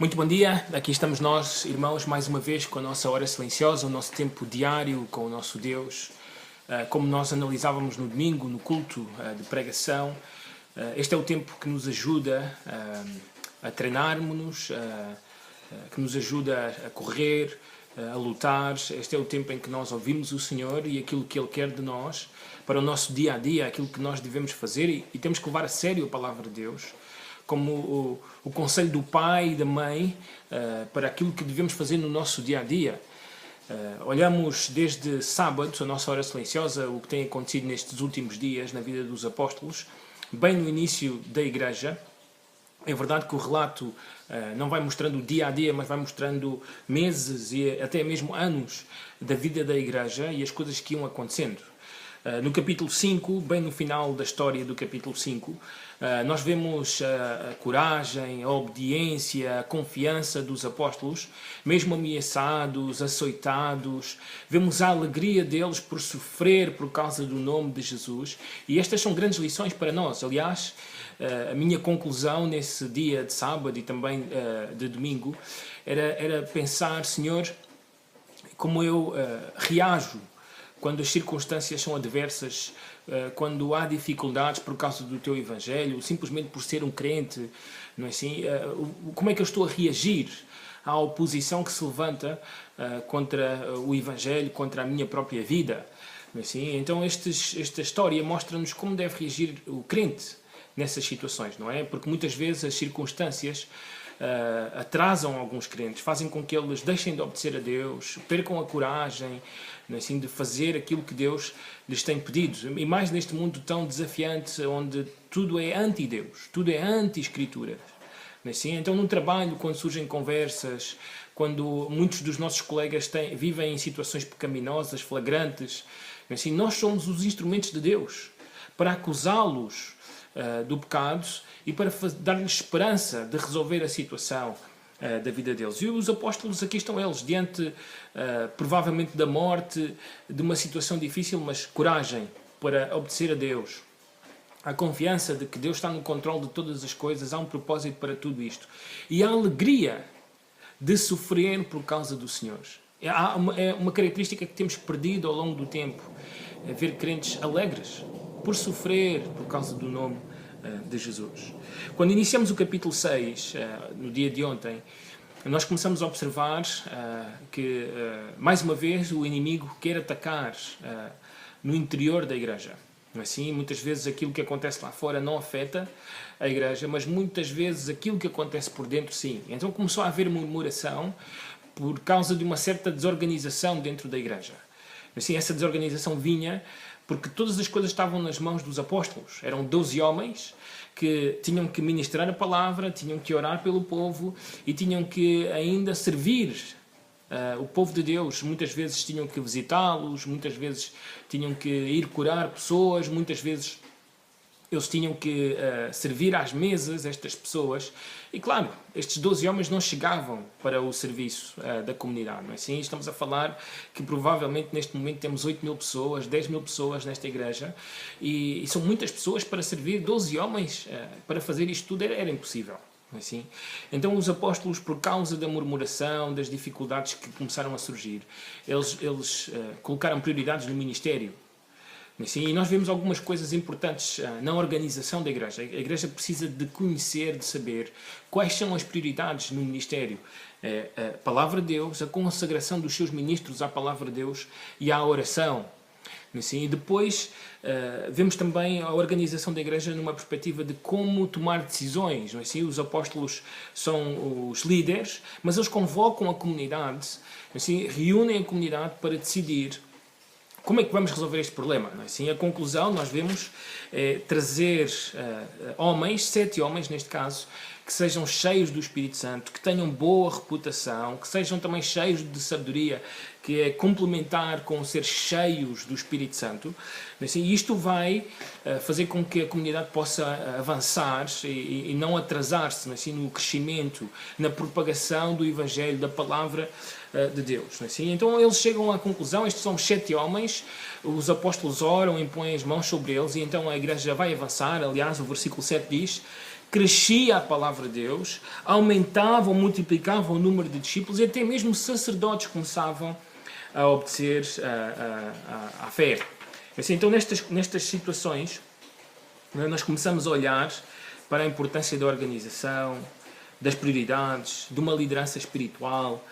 Muito bom dia, aqui estamos nós, irmãos, mais uma vez com a nossa hora silenciosa, o nosso tempo diário com o nosso Deus. Como nós analisávamos no domingo, no culto de pregação, este é o tempo que nos ajuda a treinarmos-nos, que nos ajuda a correr, a lutar. Este é o tempo em que nós ouvimos o Senhor e aquilo que Ele quer de nós, para o nosso dia-a-dia, aquilo que nós devemos fazer e temos que levar a sério a palavra de Deus, como o conselho do pai e da mãe para aquilo que devemos fazer no nosso dia-a-dia. Olhamos desde sábado, a nossa hora silenciosa, o que tem acontecido nestes últimos dias na vida dos apóstolos, bem no início da igreja. É verdade que o relato não vai mostrando o dia-a-dia, mas vai mostrando meses e até mesmo anos da vida da igreja e as coisas que iam acontecendo. No capítulo 5, bem no final da história do capítulo 5, nós vemos a coragem, a obediência, a confiança dos apóstolos, mesmo ameaçados, açoitados. Vemos a alegria deles por sofrer por causa do nome de Jesus. E estas são grandes lições para nós. Aliás, a minha conclusão nesse dia de sábado e também de domingo era pensar, Senhor, como eu reajo quando as circunstâncias são adversas, quando há dificuldades por causa do teu Evangelho, simplesmente por ser um crente, não é assim? Como é que eu estou a reagir à oposição que se levanta contra o Evangelho, contra a minha própria vida? Não é assim? Então esta história mostra-nos como deve reagir o crente nessas situações, não é? Porque muitas vezes as circunstâncias atrasam alguns crentes, fazem com que eles deixem de obedecer a Deus, percam a coragem, assim, de fazer aquilo que Deus lhes tem pedido. E mais neste mundo tão desafiante, onde tudo é anti-Deus, tudo é anti-Escrituras. Assim, então, no trabalho, quando surgem conversas, quando muitos dos nossos colegas vivem em situações pecaminosas, flagrantes, assim, nós somos os instrumentos de Deus para acusá-los do pecado e para dar-lhes esperança de resolver a situação da vida deles. E os apóstolos, aqui estão eles, diante provavelmente da morte, de uma situação difícil, mas coragem para obedecer a Deus. A confiança de que Deus está no controle de todas as coisas, há um propósito para tudo isto. E a alegria de sofrer por causa do Senhor. É uma característica que temos perdido ao longo do tempo, é ver crentes alegres por sofrer por causa do nome de Jesus. Quando iniciamos o capítulo 6, no dia de ontem, nós começamos a observar que, mais uma vez, o inimigo quer atacar no interior da igreja. Assim, muitas vezes aquilo que acontece lá fora não afeta a igreja, mas muitas vezes aquilo que acontece por dentro, sim. Então começou a haver murmuração por causa de uma certa desorganização dentro da igreja. Assim, essa desorganização vinha porque todas as coisas estavam nas mãos dos apóstolos. Eram 12 homens que tinham que ministrar a palavra, tinham que orar pelo povo e tinham que ainda servir o povo de Deus. Muitas vezes tinham que visitá-los, muitas vezes tinham que ir curar pessoas, muitas vezes eles tinham que servir às mesas estas pessoas. E claro, estes 12 homens não chegavam para o serviço da comunidade. Não é assim? Estamos a falar que provavelmente neste momento temos 8.000 pessoas, 10.000 pessoas nesta igreja. E são muitas pessoas para servir. 12 homens para fazer isto tudo era impossível. Não é assim? Então os apóstolos, por causa da murmuração, das dificuldades que começaram a surgir, eles colocaram prioridades no ministério. Sim, e nós vemos algumas coisas importantes na organização da igreja. A igreja precisa de conhecer, de saber quais são as prioridades no ministério. A palavra de Deus, a consagração dos seus ministros à palavra de Deus e à oração. Assim, e depois vemos também a organização da igreja numa perspectiva de como tomar decisões. Não é assim? Os apóstolos são os líderes, mas eles convocam a comunidade, assim, reúnem a comunidade para decidir como é que vamos resolver este problema. Não é assim? A conclusão, nós vemos, é trazer homens, 7 homens neste caso, que sejam cheios do Espírito Santo, que tenham boa reputação, que sejam também cheios de sabedoria, que é complementar com ser cheios do Espírito Santo. Assim, isto vai fazer com que a comunidade possa avançar e não atrasar-se assim, no crescimento, na propagação do Evangelho, da palavra de Deus. Assim, então eles chegam à conclusão, estes são 7 homens, os apóstolos oram, impõem as mãos sobre eles e então a igreja vai avançar. Aliás, o versículo 7 diz crescia a palavra de Deus, aumentava ou multiplicava o número de discípulos e até mesmo sacerdotes começavam a obedecer à fé. Assim, então, nestas situações, nós começamos a olhar para a importância da organização, das prioridades, de uma liderança espiritual,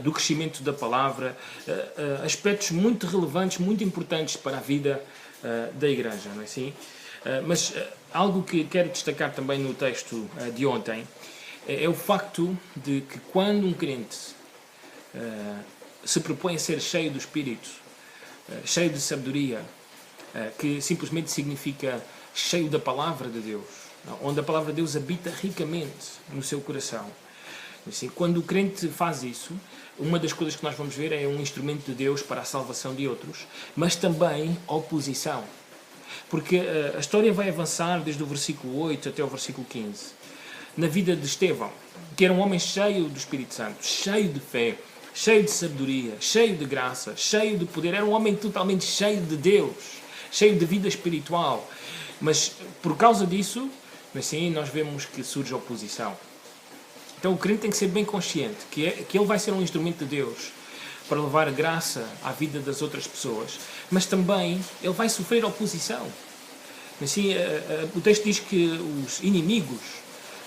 do crescimento da palavra, aspectos muito relevantes, muito importantes para a vida da igreja, não é assim? Mas algo que quero destacar também no texto de ontem é o facto de que quando um crente se propõe a ser cheio do Espírito, cheio de sabedoria, que simplesmente significa cheio da palavra de Deus, onde a palavra de Deus habita ricamente no seu coração. Assim, quando o crente faz isso, uma das coisas que nós vamos ver é um instrumento de Deus para a salvação de outros, mas também oposição. Porque a história vai avançar desde o versículo 8 até o versículo 15. Na vida de Estevão, que era um homem cheio do Espírito Santo, cheio de fé, cheio de sabedoria, cheio de graça, cheio de poder. Era um homem totalmente cheio de Deus, cheio de vida espiritual. Mas por causa disso, assim, nós vemos que surge oposição. Então o crente tem que ser bem consciente que ele vai ser um instrumento de Deus para levar graça à vida das outras pessoas, mas também ele vai sofrer oposição. Assim, o texto diz que os inimigos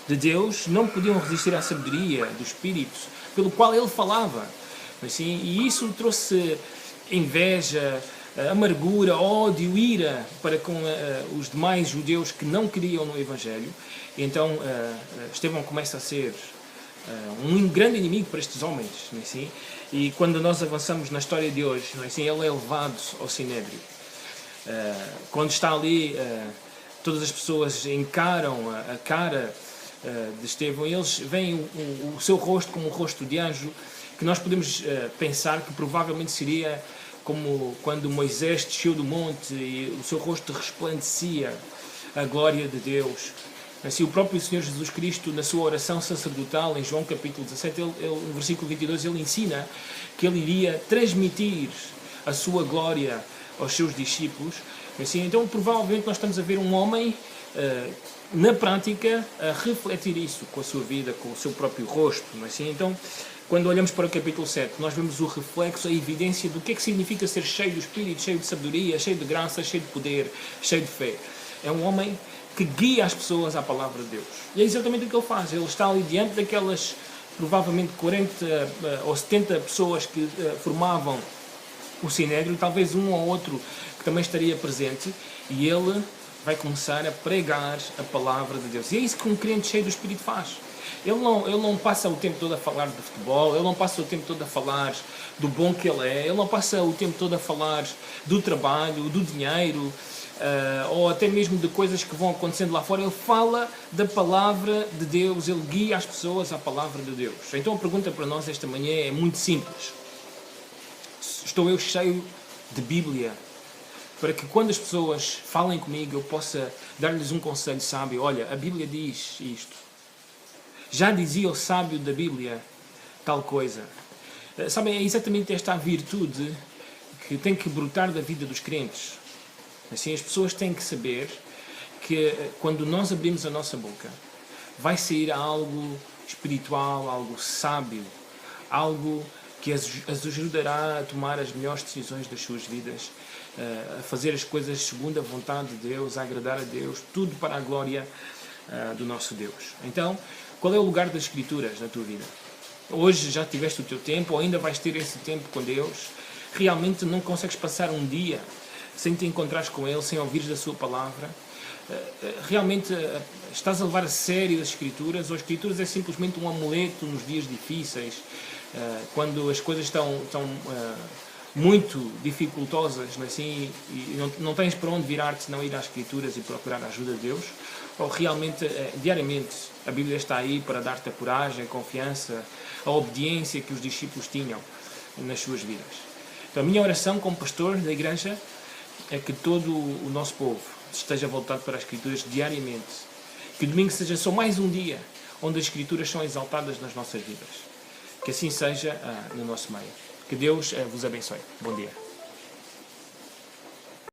de Deus não podiam resistir à sabedoria do Espírito pelo qual ele falava. Assim, e isso trouxe inveja, amargura, ódio, ira para com os demais judeus que não criam no Evangelho. E então Estevão começa a ser um grande inimigo para estes homens, não é assim? E quando nós avançamos na história de hoje, não é assim? Ele é levado ao Sinédrio. Quando está ali, todas as pessoas encaram a cara de Estevão e eles veem o seu rosto como um rosto de anjo, que nós podemos pensar que provavelmente seria como quando Moisés desceu do monte e o seu rosto resplandecia a glória de Deus. Assim, o próprio Senhor Jesus Cristo, na sua oração sacerdotal, em João capítulo 17, no versículo 22, ele ensina que ele iria transmitir a sua glória aos seus discípulos. Assim, então, provavelmente, nós estamos a ver um homem, na prática, a refletir isso com a sua vida, com o seu próprio rosto. Assim, então, quando olhamos para o capítulo 7, nós vemos o reflexo, a evidência do que é que significa ser cheio do Espírito, cheio de sabedoria, cheio de graça, cheio de poder, cheio de fé. É um homem que guia as pessoas à palavra de Deus. E é exatamente o que ele faz. Ele está ali diante daquelas, provavelmente 40 ou 70 pessoas que formavam o Sinédrio, talvez um ou outro que também estaria presente, e ele vai começar a pregar a palavra de Deus. E é isso que um crente cheio do Espírito faz. Ele não passa o tempo todo a falar de futebol, ele não passa o tempo todo a falar do bom que ele não passa o tempo todo a falar do trabalho, do dinheiro, ou até mesmo de coisas que vão acontecendo lá fora. Ele fala da palavra de Deus, ele guia as pessoas à palavra de Deus. Então a pergunta para nós esta manhã é muito simples. Estou eu cheio de Bíblia para que quando as pessoas falem comigo eu possa dar-lhes um conselho sábio? Olha, a Bíblia diz isto. Já dizia o sábio da Bíblia tal coisa. Sabem, é exatamente esta virtude que tem que brotar da vida dos crentes. Assim, as pessoas têm que saber que quando nós abrimos a nossa boca, vai sair algo espiritual, algo sábio, algo que as ajudará a tomar as melhores decisões das suas vidas, a fazer as coisas segundo a vontade de Deus, a agradar a Deus, tudo para a glória do nosso Deus. Então, qual é o lugar das Escrituras na tua vida? Hoje já tiveste o teu tempo, ou ainda vais ter esse tempo com Deus? Realmente não consegues passar um dia sem te encontrares com Ele, sem ouvires a sua palavra? Realmente estás a levar a sério as Escrituras? Ou as Escrituras é simplesmente um amuleto nos dias difíceis, quando as coisas estão muito dificultosas, assim, e não tens para onde virar-te senão ir às Escrituras e procurar a ajuda de Deus? Ou realmente, diariamente, a Bíblia está aí para dar-te a coragem, a confiança, a obediência que os discípulos tinham nas suas vidas? Então, a minha oração como pastor da igreja é que todo o nosso povo esteja voltado para as Escrituras diariamente. Que o domingo seja só mais um dia onde as Escrituras são exaltadas nas nossas vidas. Que assim seja no nosso meio. Que Deus vos abençoe. Bom dia.